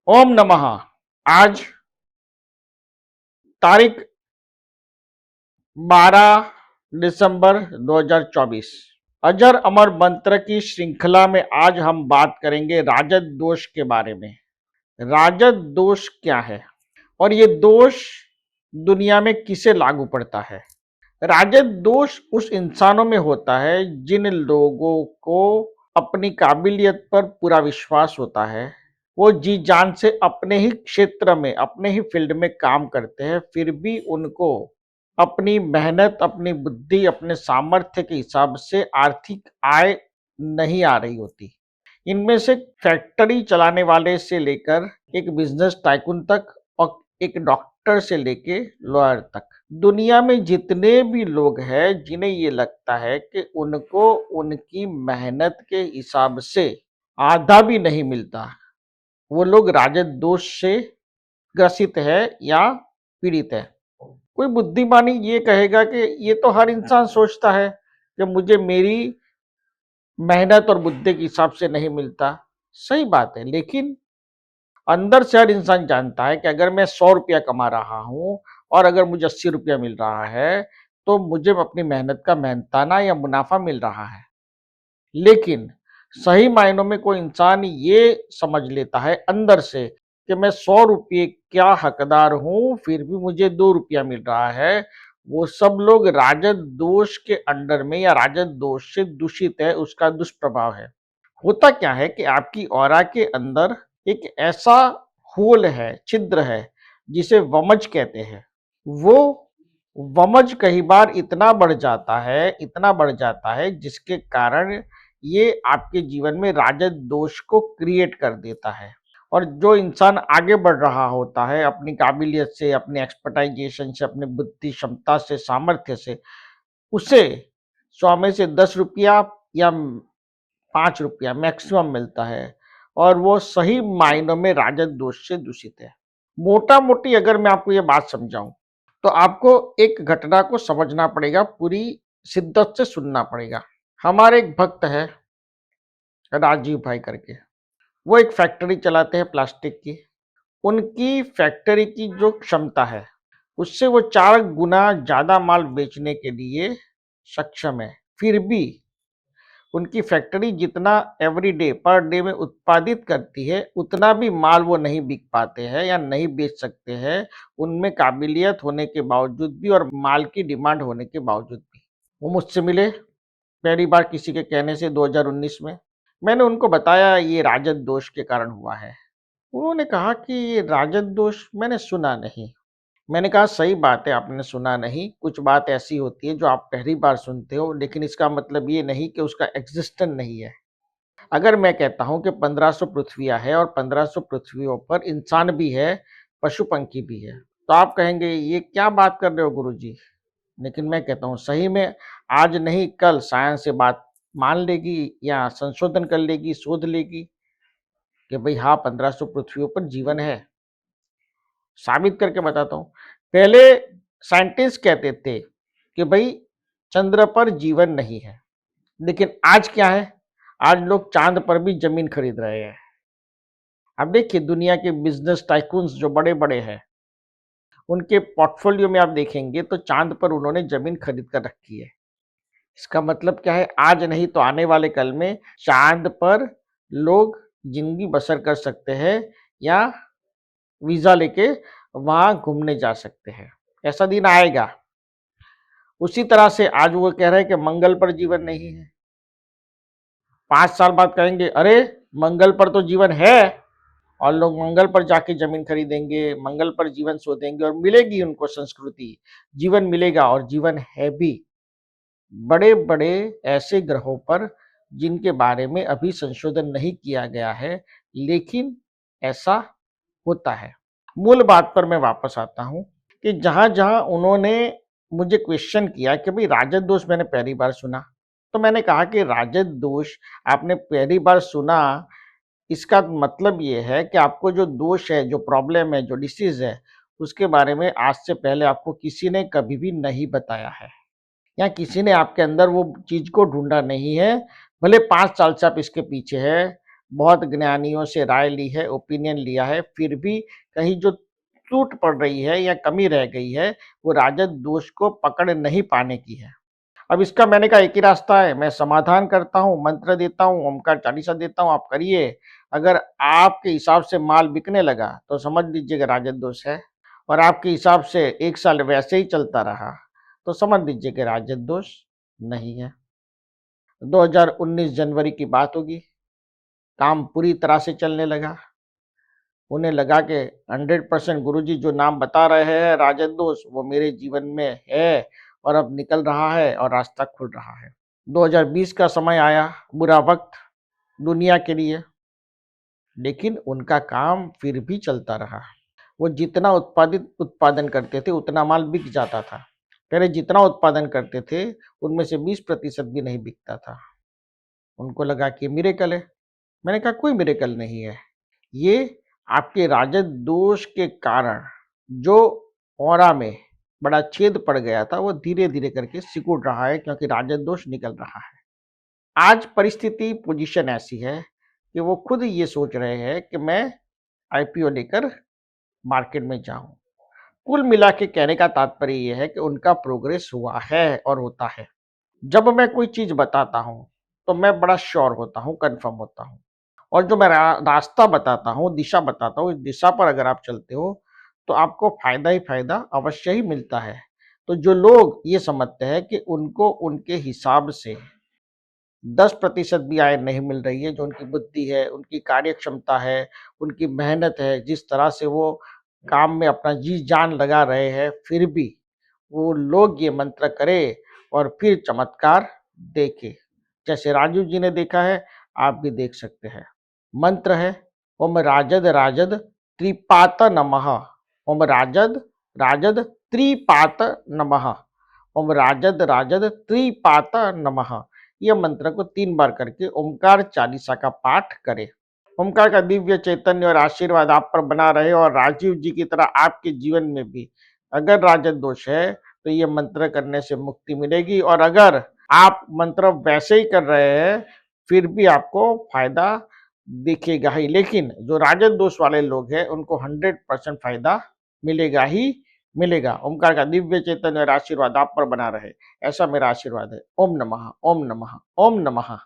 ओम नमः। आज तारीख 12 दिसंबर 2024। अजर अमर मंत्र की श्रृंखला में आज हम बात करेंगे राजद दोष के बारे में। राजद दोष क्या है और ये दोष दुनिया में किसे लागू पड़ता है? राजद दोष उस इंसानों में होता है जिन लोगों को अपनी काबिलियत पर पूरा विश्वास होता है। वो जी जान से अपने ही क्षेत्र में, अपने ही फील्ड में काम करते हैं, फिर भी उनको अपनी मेहनत, अपनी बुद्धि, अपने सामर्थ्य के हिसाब से आर्थिक आय नहीं आ रही होती। इनमें से फैक्ट्री चलाने वाले से लेकर एक बिजनेस टाइकून तक और एक डॉक्टर से लेके लॉयर तक, दुनिया में जितने भी लोग हैं जिन्हें ये लगता है कि उनको उनकी मेहनत के हिसाब से आधा भी नहीं मिलता, वो लोग राजद दोष से ग्रसित है या पीड़ित है। कोई बुद्धिमानी ये कहेगा कि ये तो हर इंसान सोचता है कि मुझे मेरी मेहनत और बुद्धि के हिसाब से नहीं मिलता। सही बात है, लेकिन अंदर से हर इंसान जानता है कि अगर मैं 100 रुपया कमा रहा हूं और अगर मुझे 80 रुपया मिल रहा है तो मुझे अपनी मेहनत का मेहनताना या मुनाफा मिल रहा है। लेकिन सही मायनों में कोई इंसान ये समझ लेता है अंदर से कि मैं 100 रुपये क्या हकदार हूं, फिर भी मुझे 2 रुपया मिल रहा है। वो सब लोग राजद दोष के अंडर में या राजद दोष से दूषित है, उसका दुष्प्रभाव है। होता क्या है कि आपकी ऑरा के अंदर एक ऐसा होल है, छिद्र है, जिसे वमज कहते हैं। वो वमज कई बार इतना बढ़ जाता है, इतना बढ़ जाता है जिसके कारण ये आपके जीवन में राजद दोष को क्रिएट कर देता है। और जो इंसान आगे बढ़ रहा होता है अपनी काबिलियत से, अपने एक्सपर्टाइजेशन से, अपनी बुद्धि क्षमता से, सामर्थ्य से, उसे 100 में से 10 रुपया या 5 रुपया मैक्सिमम मिलता है और वो सही मायनों में राजद दोष से दूषित है। मोटा मोटी अगर मैं आपको ये बात समझाऊं तो आपको एक घटना को समझना पड़ेगा, पूरी शिद्दत से सुनना पड़ेगा। हमारे एक भक्त है राजीव भाई करके, वो एक फैक्ट्री चलाते हैं प्लास्टिक की। उनकी फैक्ट्री की जो क्षमता है उससे वो 4 गुना ज्यादा माल बेचने के लिए सक्षम है। फिर भी उनकी फैक्ट्री जितना एवरी डे पर डे में उत्पादित करती है उतना भी माल वो नहीं बिक पाते हैं या नहीं बेच सकते हैं, उनमें काबिलियत होने के बावजूद भी और माल की डिमांड होने के बावजूद भी। वो मुझसे मिले पहली बार किसी के कहने से 2019 में। मैंने उनको बताया ये राजद दोष के कारण हुआ है। उन्होंने कहा कि ये राजद दोष मैंने सुना नहीं। मैंने कहा सही बात है, आपने सुना नहीं। कुछ बात ऐसी होती है जो आप पहली बार सुनते हो, लेकिन इसका मतलब ये नहीं कि उसका एग्जिस्टेंस नहीं है। अगर मैं कहता हूं कि 1500 पृथ्वियां है और 1500 पृथ्वियों पर इंसान भी है, पशु पंखी भी है, तो आप कहेंगे ये क्या बात कर रहे हो गुरुजी। लेकिन मैं कहता हूँ सही में आज नहीं कल साइंस से बात मान लेगी या संशोधन कर लेगी, शोध लेगी कि भाई हाँ 1500 पृथ्वियों पर जीवन है। साबित करके बताता हूँ। पहले साइंटिस्ट कहते थे कि भाई चंद्र पर जीवन नहीं है, लेकिन आज क्या है, आज लोग चांद पर भी जमीन खरीद रहे हैं। अब देखिए दुनिया के बिजनेस टाइकून्स जो बड़े बड़े हैं, उनके पोर्टफोलियो में आप देखेंगे तो चांद पर उन्होंने जमीन खरीद कर रखी है। इसका मतलब क्या है, आज नहीं तो आने वाले कल में चांद पर लोग जिंदगी बसर कर सकते हैं या वीजा लेके वहां घूमने जा सकते हैं। ऐसा दिन आएगा। उसी तरह से आज वो कह रहे हैं कि मंगल पर जीवन नहीं है। 5 साल बाद कहेंगे अरे मंगल पर तो जीवन है, और लोग मंगल पर जाके जमीन खरीदेंगे, मंगल पर जीवन शोधेंगे और मिलेगी उनको संस्कृति, जीवन मिलेगा और जीवन है भी। बड़े बड़े ऐसे ग्रहों पर जिनके बारे में अभी संशोधन नहीं किया गया है, लेकिन ऐसा होता है। मूल बात पर मैं वापस आता हूं कि जहां जहां उन्होंने मुझे क्वेश्चन किया कि भाई राजद दोष मैंने पहली बार सुना, तो मैंने कहा कि राजद दोष आपने पहली बार सुना, इसका मतलब ये है कि आपको जो दोष है, जो प्रॉब्लम है, जो डिसीज है, उसके बारे में आज से पहले आपको किसी ने कभी भी नहीं बताया है या किसी ने आपके अंदर वो चीज को ढूंढा नहीं है। भले 5 साल से आप इसके पीछे है, बहुत ज्ञानियों से राय ली है, ओपिनियन लिया है, फिर भी कहीं जो टूट पड़ रही है या कमी रह गई है, वो राजद दोष को पकड़ नहीं पाने की है। अब इसका मैंने कहा एक ही रास्ता है, मैं समाधान करता हूँ, मंत्र देता हूँ, ओमकार चालीसा देता हूँ, आप करिए। अगर आपके हिसाब से माल बिकने लगा तो समझ लीजिएगा राजद दोष है, और आपके हिसाब से 1 साल वैसे ही चलता रहा तो समझ लीजिए कि राजद दोष नहीं है। 2019 जनवरी की बात होगी, काम पूरी तरह से चलने लगा। उन्हें लगा कि 100% गुरुजी जो नाम बता रहे हैं राजद दोष वो मेरे जीवन में है और अब निकल रहा है और रास्ता खुल रहा है। 2020 का समय आया, बुरा वक्त दुनिया के लिए, लेकिन उनका काम फिर भी चलता रहा। वो जितना उत्पादन करते थे उतना माल बिक जाता था। पहले जितना उत्पादन करते थे उनमें से 20% भी नहीं बिकता था। उनको लगा कि मिरेकल है। मैंने कहा कोई मिरेकल नहीं है, ये आपके राजद दोष के कारण जो ऑरा में बड़ा छेद पड़ गया था वो धीरे धीरे करके सिकुड़ रहा है, क्योंकि राजद दोष निकल रहा है। आज परिस्थिति पोजीशन ऐसी है कि वो खुद ये सोच रहे हैं कि मैं आईपीओ लेकर मार्केट में जाऊं। कुल मिला के कहने का तात्पर्य ये है कि उनका प्रोग्रेस हुआ है और होता है। जब मैं कोई चीज बताता हूं तो मैं बड़ा श्योर होता हूं, कंफर्म होता हूं, और जो मैं रास्ता बताता हूँ, दिशा बताता हूँ, इस दिशा पर अगर आप चलते हो तो आपको फायदा ही फायदा अवश्य ही मिलता है। तो जो लोग ये समझते हैं कि उनको उनके हिसाब से 10% भी आय नहीं मिल रही है, जो उनकी बुद्धि है, उनकी कार्य क्षमता है, उनकी मेहनत है, जिस तरह से वो काम में अपना जी जान लगा रहे हैं, फिर भी वो लोग ये मंत्र करे और फिर चमत्कार देखे। जैसे राजू जी ने देखा है, आप भी देख सकते हैं। मंत्र है ओम राजद राजद त्रिपात नमः। ओम राजद राजद त्रिपात नमः। ओम राजद राजद त्रिपात नमः। यह मंत्र को 3 बार करके ओमकार चालीसा का पाठ करें। ओमकार का दिव्य चैतन्य और आशीर्वाद आप पर बना रहे, और राजीव जी की तरह आपके जीवन में भी अगर राजद दोष है तो ये मंत्र करने से मुक्ति मिलेगी, और अगर आप मंत्र वैसे ही कर रहे हैं फिर भी आपको फायदा दिखेगा ही। लेकिन जो राजद दोष वाले लोग हैं उनको 100% फायदा मिलेगा ही मिलेगा। ओमकार का दिव्य चैतन्य और आशीर्वाद आप पर बना रहे, ऐसा मेरा आशीर्वाद है। ओम नमः ओम नमः ओम नमः।